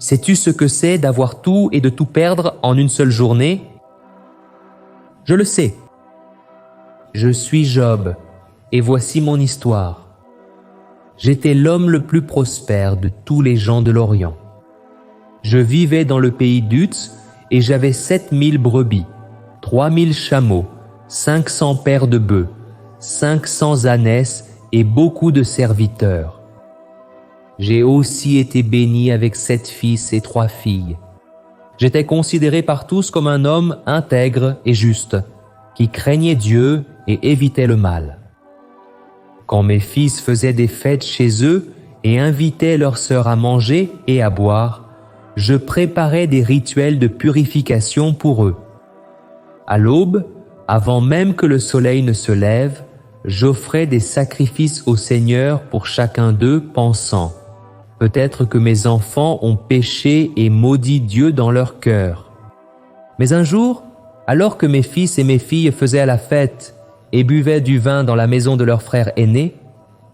Sais-tu ce que c'est d'avoir tout et de tout perdre en une seule journée? Je le sais. Je suis Job, et voici mon histoire. J'étais l'homme le plus prospère de tous les gens de l'Orient. Je vivais dans le pays d'Uz et j'avais 7000 brebis, 3000 chameaux, 500 paires de bœufs, 500 ânesses et beaucoup de serviteurs. J'ai aussi été béni avec 7 fils et 3 filles. J'étais considéré par tous comme un homme intègre et juste, qui craignait Dieu et évitait le mal. Quand mes fils faisaient des fêtes chez eux et invitaient leurs sœurs à manger et à boire, je préparais des rituels de purification pour eux. À l'aube, avant même que le soleil ne se lève, j'offrais des sacrifices au Seigneur pour chacun d'eux, pensant « Peut-être que mes enfants ont péché et maudit Dieu dans leur cœur. » Mais un jour, alors que mes fils et mes filles faisaient la fête et buvaient du vin dans la maison de leur frère aîné,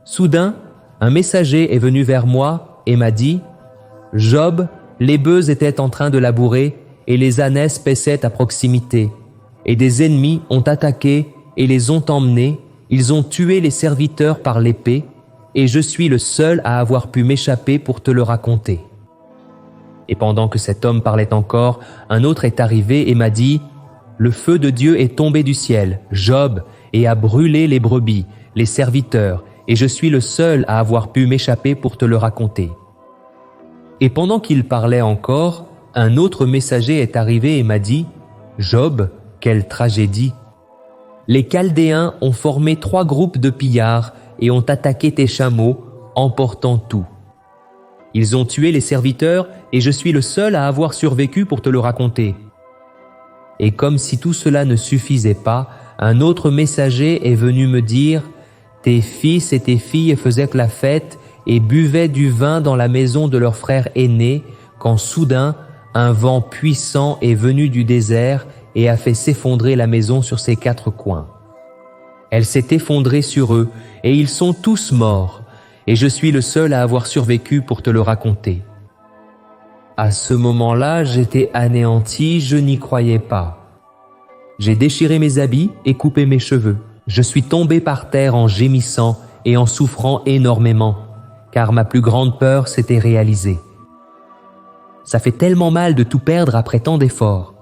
soudain, un messager est venu vers moi et m'a dit « Job, les bœufs étaient en train de labourer et les ânesses paissaient à proximité, et des ennemis ont attaqué et les ont emmenés, ils ont tué les serviteurs par l'épée, et je suis le seul à avoir pu m'échapper pour te le raconter. » Et pendant que cet homme parlait encore, un autre est arrivé et m'a dit « Le feu de Dieu est tombé du ciel, Job, et a brûlé les brebis, les serviteurs, et je suis le seul à avoir pu m'échapper pour te le raconter. » Et pendant qu'il parlait encore, un autre messager est arrivé et m'a dit « Job, quelle tragédie! Les Chaldéens ont formé 3 groupes de pillards et ont attaqué tes chameaux, emportant tout. Ils ont tué les serviteurs et je suis le seul à avoir survécu pour te le raconter. » Et comme si tout cela ne suffisait pas, un autre messager est venu me dire « Tes fils et tes filles faisaient la fête et buvaient du vin dans la maison de leur frère aîné, quand soudain, un vent puissant est venu du désert et a fait s'effondrer la maison sur ses 4 coins. Elle s'est effondrée sur eux et ils sont tous morts, et je suis le seul à avoir survécu pour te le raconter. » À ce moment-là, j'étais anéanti, je n'y croyais pas. J'ai déchiré mes habits et coupé mes cheveux. Je suis tombé par terre en gémissant et en souffrant énormément, car ma plus grande peur s'était réalisée. Ça fait tellement mal de tout perdre après tant d'efforts.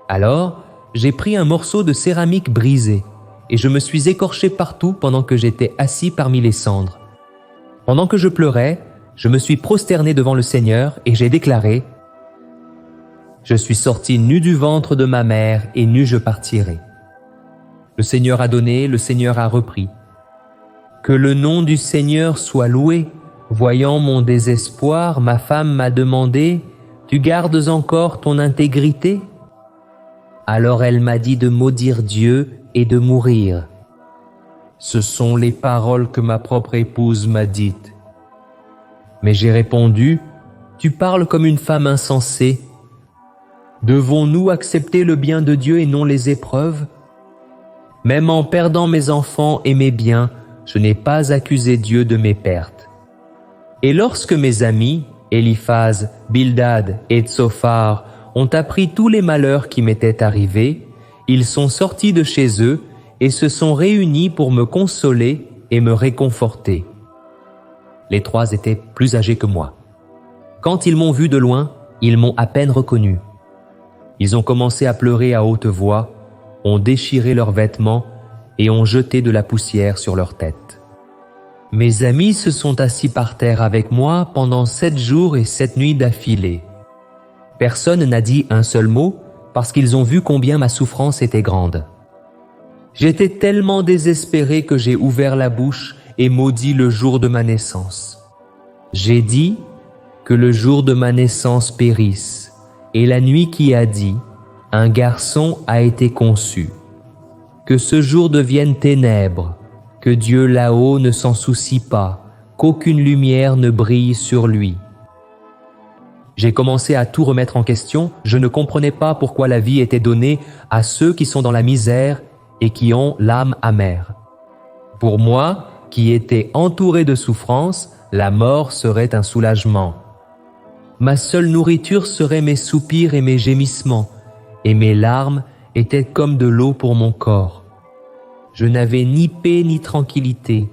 Alors, j'ai pris un morceau de céramique brisé et je me suis écorché partout pendant que j'étais assis parmi les cendres. Pendant que je pleurais, je me suis prosterné devant le Seigneur et j'ai déclaré « Je suis sorti nu du ventre de ma mère et nu je partirai. Le Seigneur a donné, le Seigneur a repris. Que le nom du Seigneur soit loué. Voyant mon désespoir, ma femme m'a demandé « Tu gardes encore ton intégrité ?» Alors elle m'a dit de maudire Dieu et de mourir. Ce sont les paroles que ma propre épouse m'a dites. Mais j'ai répondu, « Tu parles comme une femme insensée. Devons-nous accepter le bien de Dieu et non les épreuves? Même en perdant mes enfants et mes biens, je n'ai pas accusé Dieu de mes pertes. Et lorsque mes amis, Eliphaz, Bildad et Tsophar, ont appris tous les malheurs qui m'étaient arrivés, ils sont sortis de chez eux et se sont réunis pour me consoler et me réconforter. Les 3 étaient plus âgés que moi. Quand ils m'ont vu de loin, ils m'ont à peine reconnu. Ils ont commencé à pleurer à haute voix, ont déchiré leurs vêtements et ont jeté de la poussière sur leurs têtes. Mes amis se sont assis par terre avec moi pendant 7 jours et 7 nuits d'affilée. Personne n'a dit un seul mot parce qu'ils ont vu combien ma souffrance était grande. J'étais tellement désespéré que j'ai ouvert la bouche et maudit le jour de ma naissance. J'ai dit que le jour de ma naissance périsse, et la nuit qui a dit, un garçon a été conçu. Que ce jour devienne ténèbres, que Dieu là-haut ne s'en soucie pas, qu'aucune lumière ne brille sur lui. J'ai commencé à tout remettre en question, je ne comprenais pas pourquoi la vie était donnée à ceux qui sont dans la misère et qui ont l'âme amère. Pour moi, qui était entouré de souffrances, la mort serait un soulagement. Ma seule nourriture serait mes soupirs et mes gémissements, et mes larmes étaient comme de l'eau pour mon corps. Je n'avais ni paix ni tranquillité.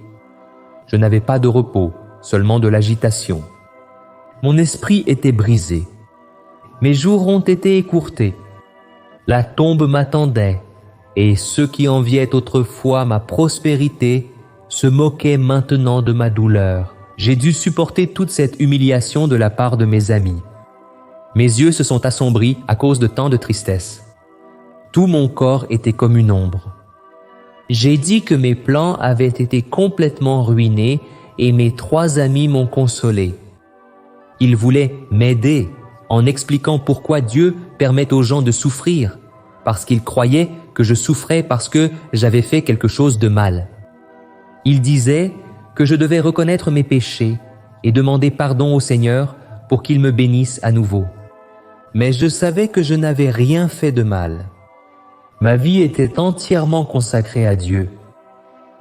Je n'avais pas de repos, seulement de l'agitation. Mon esprit était brisé. Mes jours ont été écourtés. La tombe m'attendait, et ceux qui enviaient autrefois ma prospérité se moquaient maintenant de ma douleur. J'ai dû supporter toute cette humiliation de la part de mes amis. Mes yeux se sont assombris à cause de tant de tristesse. Tout mon corps était comme une ombre. J'ai dit que mes plans avaient été complètement ruinés et mes 3 amis m'ont consolé. Ils voulaient m'aider en expliquant pourquoi Dieu permet aux gens de souffrir, parce qu'ils croyaient que je souffrais parce que j'avais fait quelque chose de mal. Ils disaient que je devais reconnaître mes péchés et demander pardon au Seigneur pour qu'il me bénisse à nouveau. Mais je savais que je n'avais rien fait de mal. Ma vie était entièrement consacrée à Dieu.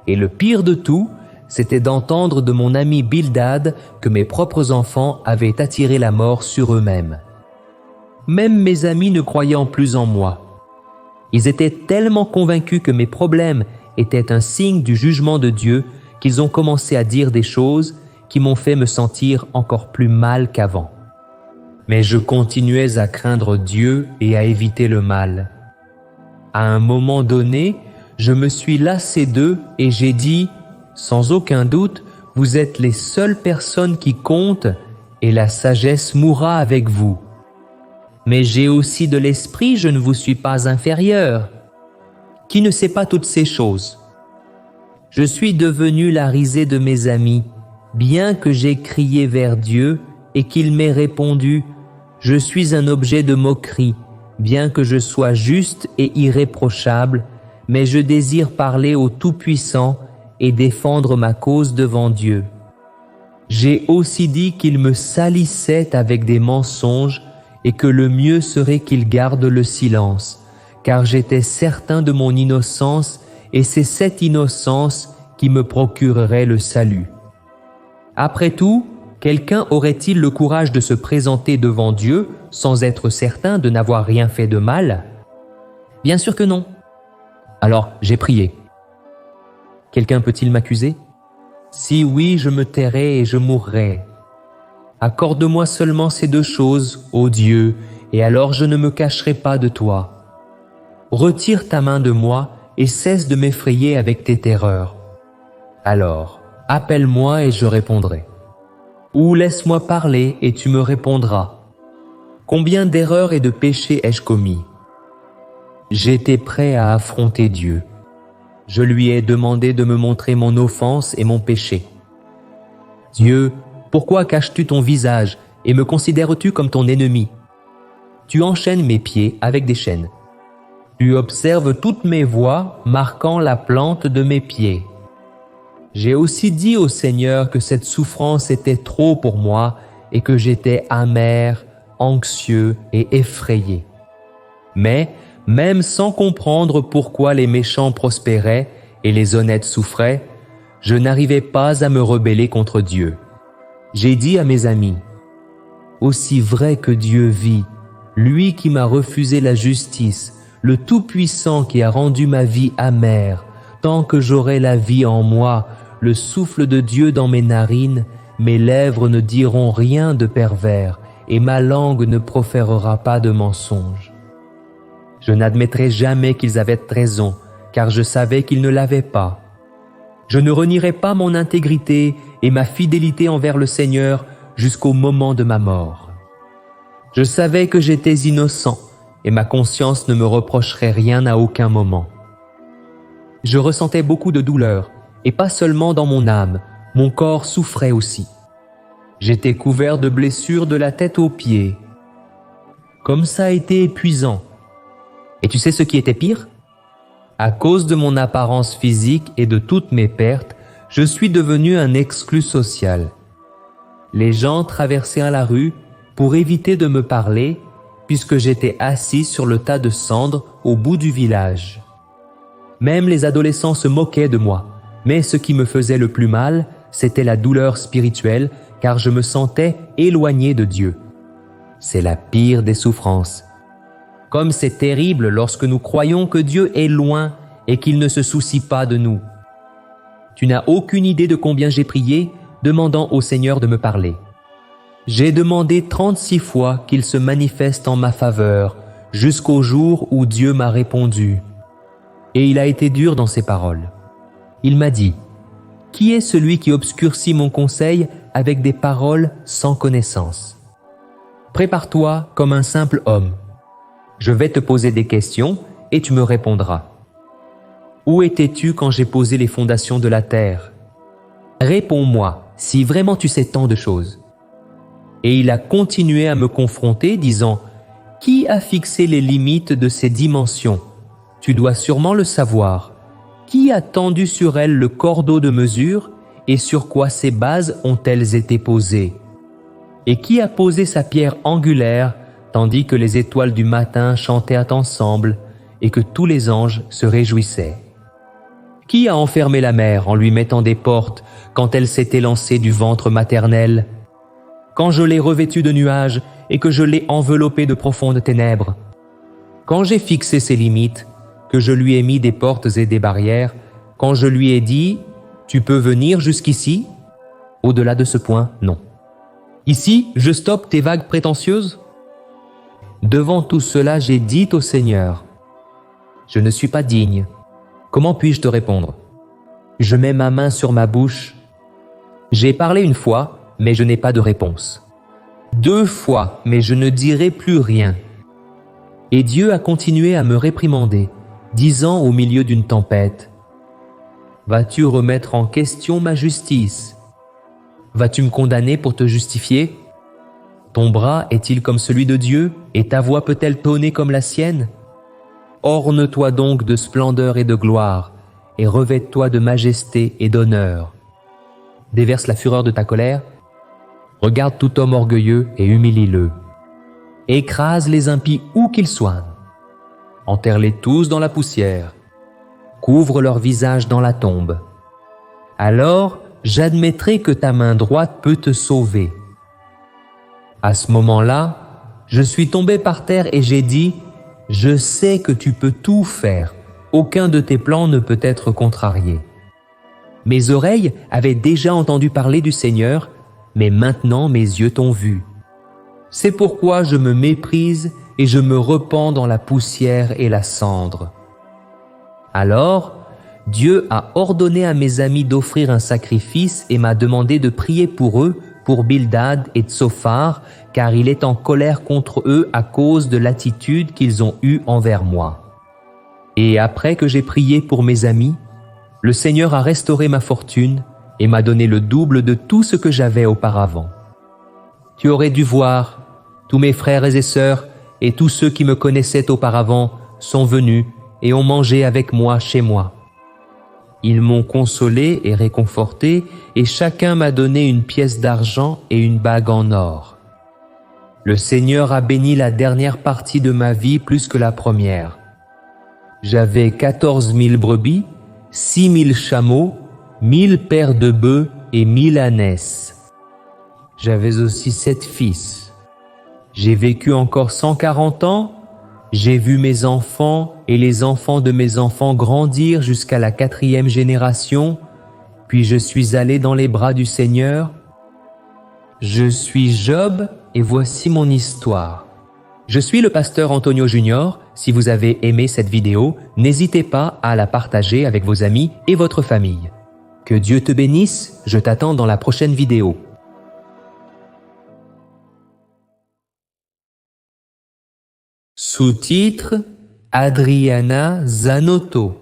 Et le pire de tout, c'était d'entendre de mon ami Bildad que mes propres enfants avaient attiré la mort sur eux-mêmes. Même mes amis ne croyaient plus en moi. Ils étaient tellement convaincus que mes problèmes étaient un signe du jugement de Dieu qu'ils ont commencé à dire des choses qui m'ont fait me sentir encore plus mal qu'avant. Mais je continuais à craindre Dieu et à éviter le mal. À un moment donné, je me suis lassé d'eux et j'ai dit, sans aucun doute, vous êtes les seules personnes qui comptent et la sagesse mourra avec vous. Mais j'ai aussi de l'esprit, je ne vous suis pas inférieur. Qui ne sait pas toutes ces choses? Je suis devenu la risée de mes amis, bien que j'ai crié vers Dieu et qu'il m'ait répondu, je suis un objet de moquerie, bien que je sois juste et irréprochable, mais je désire parler au Tout-Puissant et défendre ma cause devant Dieu. J'ai aussi dit qu'il me salissait avec des mensonges et que le mieux serait qu'il garde le silence, car j'étais certain de mon innocence et c'est cette innocence qui me procurerait le salut. Après tout, quelqu'un aurait-il le courage de se présenter devant Dieu sans être certain de n'avoir rien fait de mal? Bien sûr que non. Alors j'ai prié. Quelqu'un peut-il m'accuser? Si oui, je me tairai et je mourrai. Accorde-moi seulement ces 2 choses, ô Dieu, et alors je ne me cacherai pas de toi. Retire ta main de moi et cesse de m'effrayer avec tes terreurs. Alors, appelle-moi et je répondrai. Ou laisse-moi parler et tu me répondras. Combien d'erreurs et de péchés ai-je commis? J'étais prêt à affronter Dieu. Je lui ai demandé de me montrer mon offense et mon péché. Dieu, pourquoi caches-tu ton visage et me considères-tu comme ton ennemi? Tu enchaînes mes pieds avec des chaînes. Tu observes toutes mes voies, marquant la plante de mes pieds. J'ai aussi dit au Seigneur que cette souffrance était trop pour moi et que j'étais amer, anxieux et effrayé. Mais, même sans comprendre pourquoi les méchants prospéraient et les honnêtes souffraient, je n'arrivais pas à me rebeller contre Dieu. J'ai dit à mes amis, « Aussi vrai que Dieu vit, lui qui m'a refusé la justice, le Tout-Puissant qui a rendu ma vie amère, tant que j'aurai la vie en moi, le souffle de Dieu dans mes narines, mes lèvres ne diront rien de pervers et ma langue ne proférera pas de mensonges. Je n'admettrai jamais qu'ils avaient raison, car je savais qu'ils ne l'avaient pas. Je ne renierai pas mon intégrité et ma fidélité envers le Seigneur jusqu'au moment de ma mort. Je savais que j'étais innocent et ma conscience ne me reprocherait rien à aucun moment. Je ressentais beaucoup de douleur, et pas seulement dans mon âme, mon corps souffrait aussi. J'étais couvert de blessures de la tête aux pieds. Comme ça a été épuisant. Et tu sais ce qui était pire? À cause de mon apparence physique et de toutes mes pertes, je suis devenu un exclu social. Les gens traversaient la rue pour éviter de me parler, puisque j'étais assis sur le tas de cendres au bout du village. Même les adolescents se moquaient de moi, mais ce qui me faisait le plus mal, c'était la douleur spirituelle, car je me sentais éloigné de Dieu. c'est la pire des souffrances. Comme c'est terrible lorsque nous croyons que Dieu est loin et qu'il ne se soucie pas de nous. Tu n'as aucune idée de combien j'ai prié, demandant au Seigneur de me parler. J'ai demandé 36 fois qu'il se manifeste en ma faveur, jusqu'au jour où Dieu m'a répondu. Et il a été dur dans ses paroles. Il m'a dit, « Qui est celui qui obscurcit mon conseil avec des paroles sans connaissance? Prépare-toi comme un simple homme. Je vais te poser des questions et tu me répondras. Où étais-tu quand j'ai posé les fondations de la terre? Réponds-moi si vraiment tu sais tant de choses. » Et il a continué à me confronter, disant, « Qui a fixé les limites de ces dimensions? Tu dois sûrement le savoir. Qui a tendu sur elles le cordeau de mesure et sur quoi ces bases ont-elles été posées? Et qui a posé sa pierre angulaire tandis que les étoiles du matin chantaient ensemble et que tous les anges se réjouissaient? Qui a enfermé la mer en lui mettant des portes quand elle s'était lancée du ventre maternel? Quand je l'ai revêtue de nuages et que je l'ai enveloppée de profondes ténèbres? Quand j'ai fixé ses limites, que je lui ai mis des portes et des barrières, quand je lui ai dit « Tu peux venir jusqu'ici ?» Au-delà de ce point, non. Ici, je stoppe tes vagues prétentieuses? Devant tout cela, j'ai dit au Seigneur, « Je ne suis pas digne. Comment puis-je te répondre? Je mets ma main sur ma bouche. J'ai parlé une fois, mais je n'ai pas de réponse. 2 fois, mais je ne dirai plus rien. » Et Dieu a continué à me réprimander, disant au milieu d'une tempête, « Vas-tu remettre en question ma justice? Vas-tu me condamner pour te justifier? Ton bras est-il comme celui de Dieu, et ta voix peut-elle tonner comme la sienne? Orne-toi donc de splendeur et de gloire, et revête-toi de majesté et d'honneur. Déverse la fureur de ta colère. Regarde tout homme orgueilleux et humilie-le. Écrase les impies où qu'ils soient. Enterre-les tous dans la poussière. Couvre leur visage dans la tombe. Alors, j'admettrai que ta main droite peut te sauver. » À ce moment-là, je suis tombé par terre et j'ai dit, « Je sais que tu peux tout faire. Aucun de tes plans ne peut être contrarié. » Mes oreilles avaient déjà entendu parler du Seigneur, mais maintenant mes yeux t'ont vu. C'est pourquoi je me méprise et je me repens dans la poussière et la cendre. Alors, Dieu a ordonné à mes amis d'offrir un sacrifice et m'a demandé de prier pour eux, pour Bildad et Tsophar, car il est en colère contre eux à cause de l'attitude qu'ils ont eue envers moi. Et après que j'ai prié pour mes amis, le Seigneur a restauré ma fortune et m'a donné le double de tout ce que j'avais auparavant. Tu aurais dû voir, tous mes frères et sœurs et tous ceux qui me connaissaient auparavant sont venus et ont mangé avec moi chez moi. Ils m'ont consolé et réconforté, et chacun m'a donné une pièce d'argent et une bague en or. Le Seigneur a béni la dernière partie de ma vie plus que la première. J'avais 14 000 brebis, 6 000 chameaux, 1000 paires de bœufs et 1000 ânesses. J'avais aussi 7 fils. J'ai vécu encore 140 ans. J'ai vu mes enfants et les enfants de mes enfants grandir jusqu'à la 4e génération, puis je suis allé dans les bras du Seigneur. Je suis Job et voici mon histoire. Je suis le pasteur Antonio Junior. Si vous avez aimé cette vidéo, n'hésitez pas à la partager avec vos amis et votre famille. Que Dieu te bénisse, je t'attends dans la prochaine vidéo. Sous-titre Adriana Zanotto.